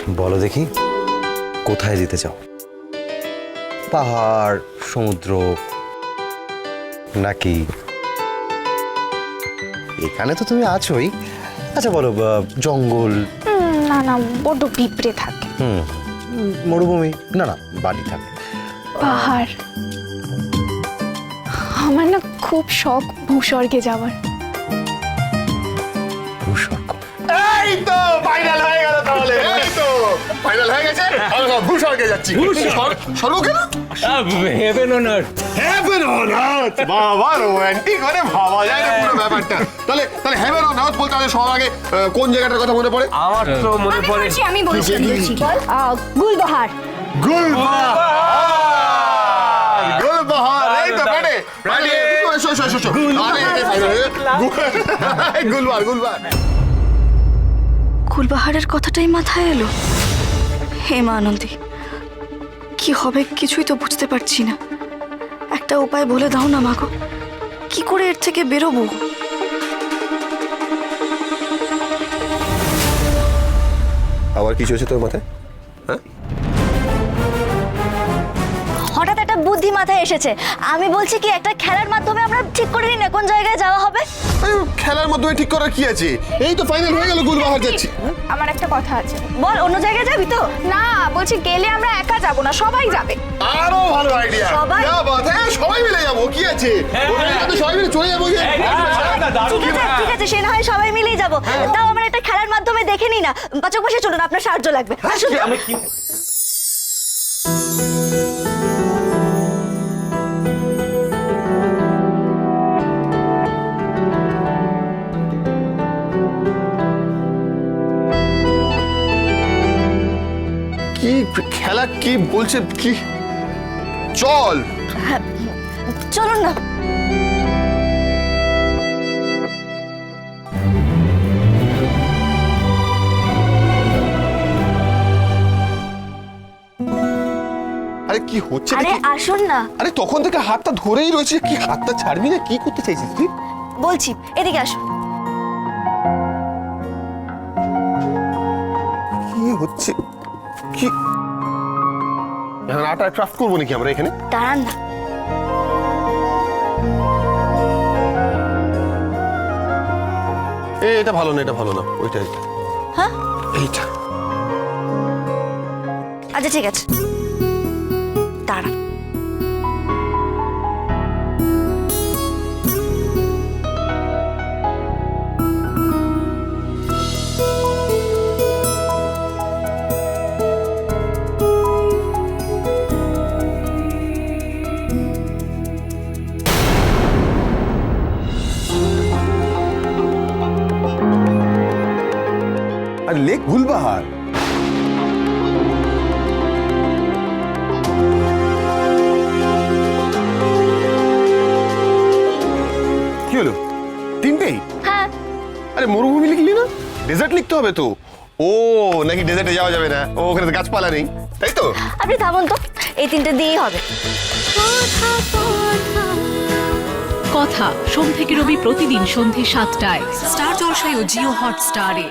বলো দেখি, কোথায় যেতে চাও? পাহাড়, সমুদ্র, নাকি এখানে তো তুমি আছোই। আচ্ছা বলো, জঙ্গল? না না, বড্ড পিঁপড়ে থাকে। মরুভূমি? না না, বাড়ি থাকে। পাহাড়। আমার না খুব শখ ভূস্বর্গে যাওয়ার। ভূস্বর্গ? এই তো ফাইনাল হয়ে গেল তাহলে। এই তো ফাইনাল হয়ে গেছে, আমরা ভূস্বর্গে যাচ্ছি। স্বর্গ কেন? Heaven on earth. Heaven on earth, বাবা রোমান্টিক, মানে ভাবা যায় না পুরো ব্যাপারটা। তাহলে তাহলে হেভেন অন আর্থ বলতে আমাদের সবার আগে কোন জায়গাটার কথা মনে পড়ে? আমার তো মনে পড়ে আমি বলছি গুলবাহার। গুলবাহার, গুলবাহার, এই তো পেটে গুলবাহার, গুলবাহার। গুলবাহারের কথাটাই মাথায় এলো। হে মা আনন্দী, কি হবে কিছুই তো বুঝতে পারছি না। একটা উপায় বলে দাও না মাগো, কি করে এর থেকে বেরোবো? আবার কিছু হয়েছে তোর মাথায়? হ্যাঁ, হঠাৎ একটা বুদ্ধি মাথায় এসেছে। আমি বলছি কি, একটা খেলার মাধ্যমে আমরা ঠিক করে নিই না কোন জায়গায় যাওয়া হবে। খেলার মাধ্যমে ঠিক করার কি আছে? এই তো ফাইনাল হয়ে গেল, গুলবাহার যাচ্ছি। আমার একটা কথা আছে। বল, অন্য জায়গায় যাবি তো? না, বলছি গেলে আমরা একা যাব না, সবাই যাবে। আরো ভালো আইডিয়া। সবাই? সবাই মিলে যাবো, কি আছে? সবাই মিলে চলে যাবো। ঠিক আছে, সে না হয় সবাই মিলেই যাবো। তাও আমরা একটা খেলার মাধ্যমে দেখে নিই না। পাচক বসে চলুন, আপনার সাহায্য লাগবে। আসুন তো। কি খেলা, কি বলছে? কি চল চলুন না। আরে কি হচ্ছে? আরে আসুন না। আরে তখন থেকে হাতটা ধরেই রয়েছে, কি হাতটা ছাড়বি না? কি করতে চাইছিস তুই? বলছি এদিকে আসুন। কি হচ্ছে? কি এখন আটা ক্রাফট করবো নাকি আমরা এখানে? দাঁড়ান না। এটা ভালো না, এটা ভালো না, ওইটা। হ্যাঁ, এইটা আচ্ছা ঠিক আছে, দাঁড়ান। আর লেক গুলবাহার। কি হলো? তিনটেই? হ্যাঁ। আরে মরুভূমি লিখলি না, ডেজার্ট লিখতে হবে তো। ও নাকি ডেজার্টে যাওয়া যাবে না? ও ওখানে তো গাছপালা নেই, তাই তো? আপনি থামুন তো, এই তিনটে দিয়েই হবে। কথা সোম থেকে রবি প্রতিদিন সন্ধে ৭টায় স্টার জলসায় ও জিও হটস্টারে।